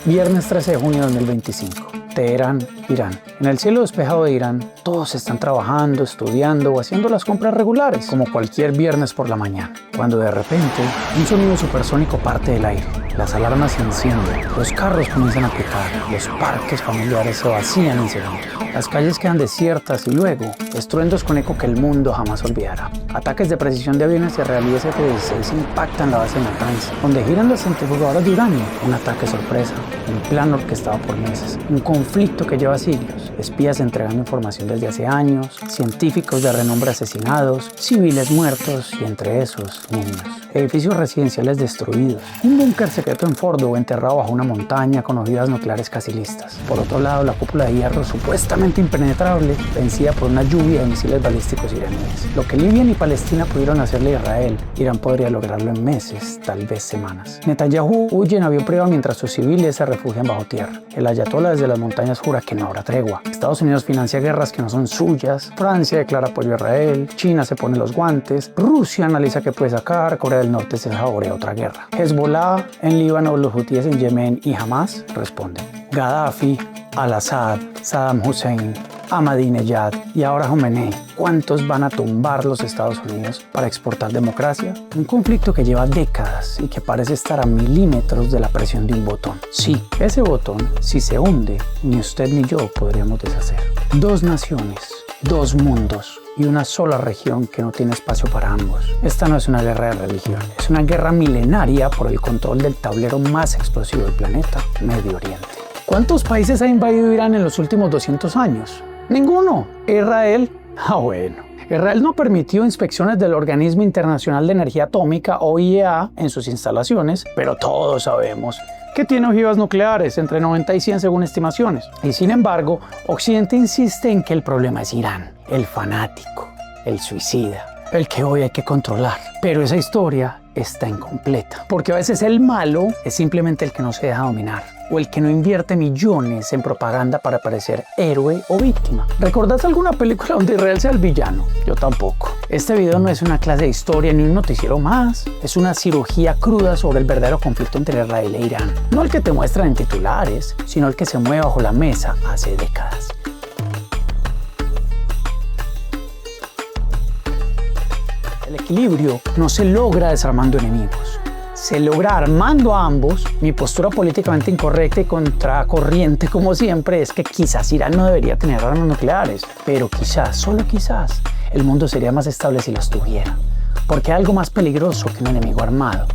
Viernes 13 de junio de 2025. Teherán, Irán. En el cielo despejado de Irán, todos están trabajando, estudiando o haciendo las compras regulares, como cualquier viernes por la mañana. Cuando de repente, un sonido supersónico parte del aire. Las alarmas se encienden, los carros comienzan a picar, los parques familiares se vacían en segundos. Las calles quedan desiertas y luego, estruendos con eco que el mundo jamás olvidará. Ataques de precisión de aviones israelíes F-16 impactan la base de Natanz, donde giran las centrifugadoras de uranio. Un ataque sorpresa, un plan orquestado por meses, un conflicto que lleva siglos. Espías entregando información desde hace años, científicos de renombre asesinados, civiles muertos y entre esos, niños. Edificios residenciales destruidos, un búnker secreto en Fordo enterrado bajo una montaña con ojivas nucleares casi listas. Por otro lado, la cúpula de hierro supuestamente impenetrable, vencida por una lluvia de misiles balísticos iraníes. Lo que Libia y Palestina pudieron hacerle a Israel, Irán podría lograrlo en meses, tal vez semanas. Netanyahu huye en avión privado mientras sus civiles se refugian bajo tierra. El ayatolá desde las montañas jura que no habrá tregua. Estados Unidos financia guerras que no son suyas. Francia declara apoyo a Israel. China se pone los guantes. Rusia analiza qué puede sacar. Corea del Norte se saborea otra guerra. Hezbollah en Líbano, los hutíes en Yemen y Hamas responden. Gaddafi, Al-Assad, Saddam Hussein, Ahmadinejad y ahora Khomeini. ¿Cuántos van a tumbar los Estados Unidos para exportar democracia? Un conflicto que lleva décadas y que parece estar a milímetros de la presión de un botón. Sí, ese botón, si se hunde, ni usted ni yo podríamos deshacer. Dos naciones, dos mundos y una sola región que no tiene espacio para ambos. Esta no es una guerra de religión, es una guerra milenaria por el control del tablero más explosivo del planeta, Medio Oriente. ¿Cuántos países ha invadido Irán en los últimos 200 años? Ninguno. ¿Israel? Bueno. Israel no permitió inspecciones del Organismo Internacional de Energía Atómica, o IEA, en sus instalaciones, pero todos sabemos que tiene ojivas nucleares, entre 90 y 100 según estimaciones. Y sin embargo, Occidente insiste en que el problema es Irán, el fanático, el suicida, el que hoy hay que controlar. Pero esa historia está incompleta, porque a veces el malo es simplemente el que no se deja dominar, o el que no invierte millones en propaganda para parecer héroe o víctima. ¿Recordás alguna película donde Israel sea el villano? Yo tampoco. Este video no es una clase de historia ni un noticiero más, es una cirugía cruda sobre el verdadero conflicto entre Israel e Irán. No el que te muestran en titulares, sino el que se mueve bajo la mesa hace décadas. El equilibrio no se logra desarmando enemigos. Se logra armando a ambos. Mi postura políticamente incorrecta y contracorriente, como siempre, es que quizás Irán no debería tener armas nucleares, pero quizás, solo quizás, el mundo sería más estable si las tuviera. Porque hay algo más peligroso que un enemigo armado,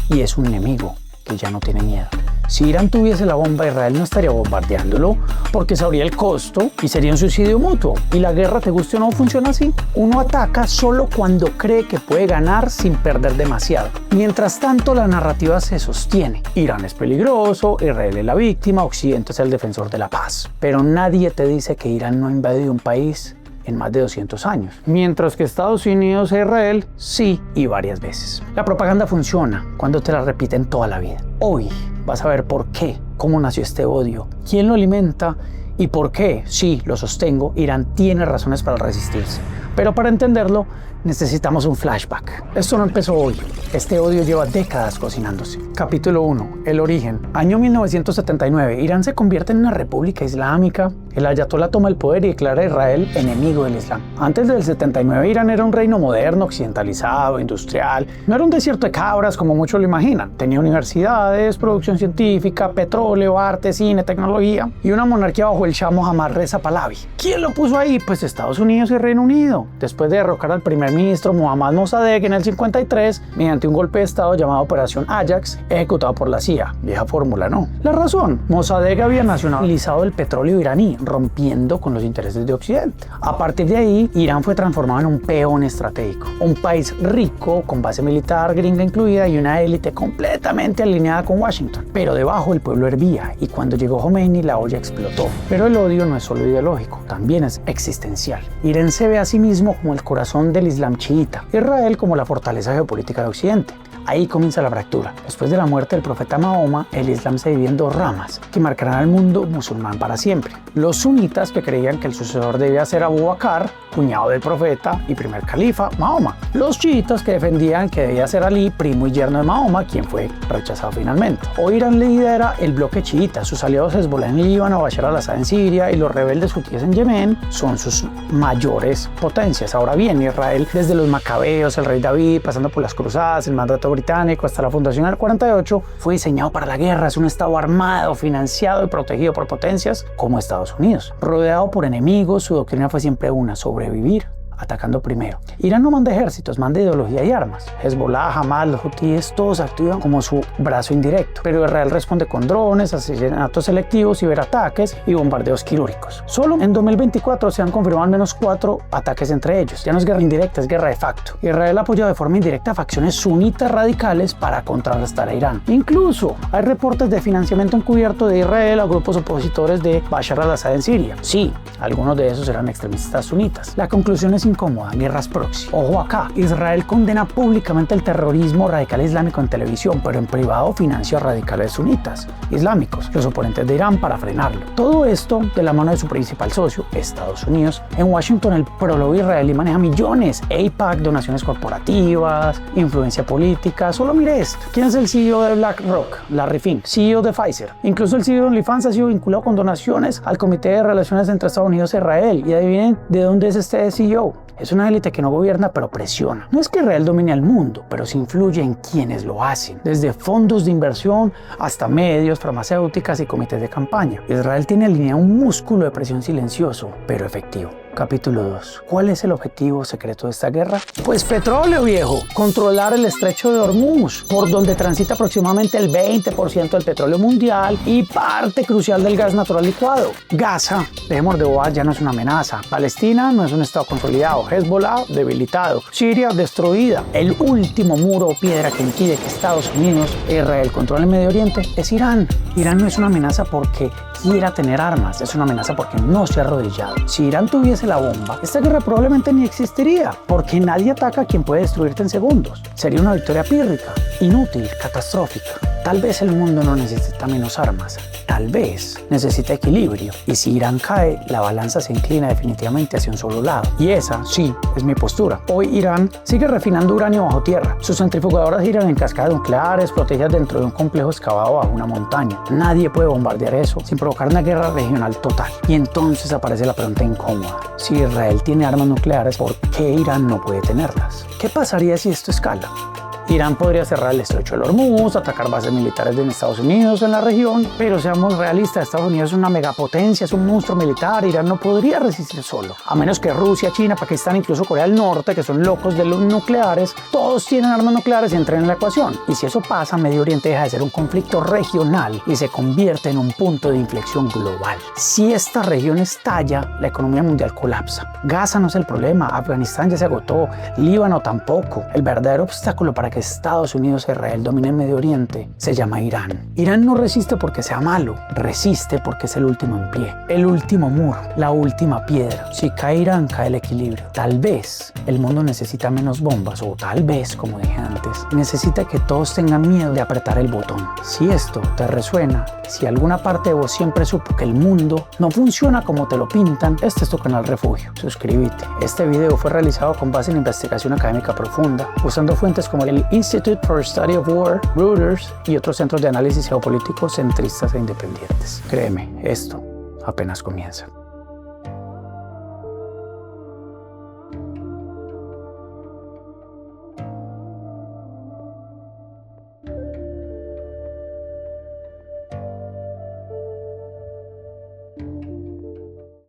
y es un enemigo que ya no tiene miedo. Si Irán tuviese la bomba, Israel no estaría bombardeándolo porque sabría el costo y sería un suicidio mutuo. Y la guerra, te guste o no, funciona así. Uno ataca solo cuando cree que puede ganar sin perder demasiado. Mientras tanto, la narrativa se sostiene. Irán es peligroso, Israel es la víctima, Occidente es el defensor de la paz. Pero nadie te dice que Irán no ha invadido un país en más de 200 años. Mientras que Estados Unidos e Israel, sí, y varias veces. La propaganda funciona cuando te la repiten toda la vida. Hoy vas a ver por qué, cómo nació este odio, quién lo alimenta y por qué, sí, lo sostengo, Irán tiene razones para resistirse. Pero para entenderlo, necesitamos un flashback. Esto no empezó hoy. Este odio lleva décadas cocinándose. Capítulo 1. El origen. Año 1979. Irán se convierte en una república islámica. El ayatolá toma el poder y declara a Israel enemigo del Islam. Antes del 79, Irán era un reino moderno, occidentalizado, industrial. No era un desierto de cabras como muchos lo imaginan. Tenía universidades, producción científica, petróleo, arte, cine, tecnología y una monarquía bajo el Shah Mohammad Reza Pahlavi. ¿Quién lo puso ahí? Pues Estados Unidos y Reino Unido. Después de derrocar al primer ministro Mohammad Mossadegh en el 53 mediante un golpe de estado llamado Operación Ajax, ejecutado por la CIA. Vieja fórmula, ¿no? La razón: Mossadegh había nacionalizado el petróleo iraní, rompiendo con los intereses de Occidente. A partir de ahí, Irán fue transformado en un peón estratégico, un país rico, con base militar gringa incluida y una élite completamente alineada con Washington. Pero debajo el pueblo hervía y cuando llegó Khomeini la olla explotó. Pero el odio no es solo ideológico, también es existencial. Irán se ve a sí mismo como el corazón del Islam chiita, Israel como la fortaleza geopolítica de Occidente. Ahí comienza la fractura. Después de la muerte del profeta Mahoma, el Islam se divide en dos ramas que marcarán al mundo musulmán para siempre. Los sunitas, que creían que el sucesor debía ser Abu Bakr, cuñado del profeta y primer califa, Mahoma. Los chiitas, que defendían que debía ser Ali, primo y yerno de Mahoma, quien fue rechazado finalmente. Hoy Irán lidera el bloque chiita. Sus aliados Hezbollah en Líbano, Bashar al-Assad en Siria y los rebeldes hutíes en Yemen son sus mayores potencias. Ahora bien, Israel, desde los macabeos, el rey David, pasando por las cruzadas, el mandato británico hasta la fundación del 48, fue diseñado para la guerra. Es un estado armado, financiado y protegido por potencias como Estados Unidos. Rodeado por enemigos, su doctrina fue siempre una: sobrevivir atacando primero. Irán no manda ejércitos, manda ideología y armas. Hezbollah, Hamas, los hutíes, todos actúan como su brazo indirecto. Pero Israel responde con drones, asesinatos selectivos, ciberataques y bombardeos quirúrgicos. Solo en 2024 se han confirmado al menos 4 ataques entre ellos. Ya no es guerra indirecta, es guerra de facto. Israel ha apoyado de forma indirecta a facciones sunitas radicales para contrarrestar a Irán. Incluso hay reportes de financiamiento encubierto de Israel a grupos opositores de Bashar al-Assad en Siria. Sí, algunos de esos eran extremistas sunitas. La conclusión es incómoda: guerras proxy. Ojo acá, Israel condena públicamente el terrorismo radical islámico en televisión, pero en privado financia a radicales sunitas islámicos, los oponentes de Irán, para frenarlo. Todo esto de la mano de su principal socio, Estados Unidos. En Washington, el pro israelí maneja millones: AIPAC, donaciones corporativas, influencia política. Solo mire esto: ¿quién es el CEO de BlackRock? Larry Fink, CEO de Pfizer. Incluso el CEO de OnlyFans ha sido vinculado con donaciones al Comité de Relaciones entre Estados Unidos e Israel. Y adivinen de dónde es este CEO. Es una élite que no gobierna, pero presiona. No es que Israel domine al mundo, pero se influye en quienes lo hacen, desde fondos de inversión hasta medios, farmacéuticas y comités de campaña. Israel tiene alineado un músculo de presión silencioso, pero efectivo. Capítulo 2. ¿Cuál es el objetivo secreto de esta guerra? Pues petróleo, viejo. Controlar el estrecho de Hormuz, por donde transita aproximadamente el 20% del petróleo mundial y parte crucial del gas natural licuado. Gaza, dejemos de bobadas, ya no es una amenaza. Palestina no es un estado consolidado. Hezbollah, debilitado. Siria, destruida. El último muro o piedra que impide que Estados Unidos e Israel controlen el Medio Oriente es Irán. Irán no es una amenaza porque quiera tener armas, es una amenaza porque no se ha arrodillado. Si Irán tuviese la bomba, esta guerra probablemente ni existiría, porque nadie ataca a quien puede destruirte en segundos. Sería una victoria pírrica, inútil, catastrófica. Tal vez el mundo no necesita menos armas, tal vez necesita equilibrio. Y si Irán cae, la balanza se inclina definitivamente hacia un solo lado. Y esa, sí, es mi postura. Hoy Irán sigue refinando uranio bajo tierra. Sus centrifugadoras giran en cascadas nucleares, protegidas dentro de un complejo excavado bajo una montaña. Nadie puede bombardear eso sin provocar una guerra regional total. Y entonces aparece la pregunta incómoda: si Israel tiene armas nucleares, ¿por qué Irán no puede tenerlas? ¿Qué pasaría si esto escala? Irán podría cerrar el estrecho del Hormuz, atacar bases militares de Estados Unidos en la región, pero seamos realistas, Estados Unidos es una megapotencia, es un monstruo militar. Irán no podría resistir solo, a menos que Rusia, China, Pakistán, incluso Corea del Norte, que son locos de los nucleares, todos tienen armas nucleares y entren en la ecuación. Y si eso pasa, Medio Oriente deja de ser un conflicto regional y se convierte en un punto de inflexión global. Si esta región estalla, la economía mundial colapsa. Gaza no es el problema, Afganistán ya se agotó, Líbano tampoco. El verdadero obstáculo para que Estados Unidos e Israel dominen Medio Oriente se llama Irán. Irán no resiste porque sea malo, resiste porque es el último en pie, el último muro, la última piedra. Si cae Irán, cae el equilibrio. Tal vez el mundo necesita menos bombas, o tal vez, como dije antes, necesita que todos tengan miedo de apretar el botón. Si esto te resuena, si alguna parte de vos siempre supo que el mundo no funciona como te lo pintan, este es tu canal refugio. Suscríbete. Este video fue realizado con base en investigación académica profunda, usando fuentes como el Institute for Study of War, Reuters y otros centros de análisis geopolíticos centristas e independientes. Créeme, esto apenas comienza.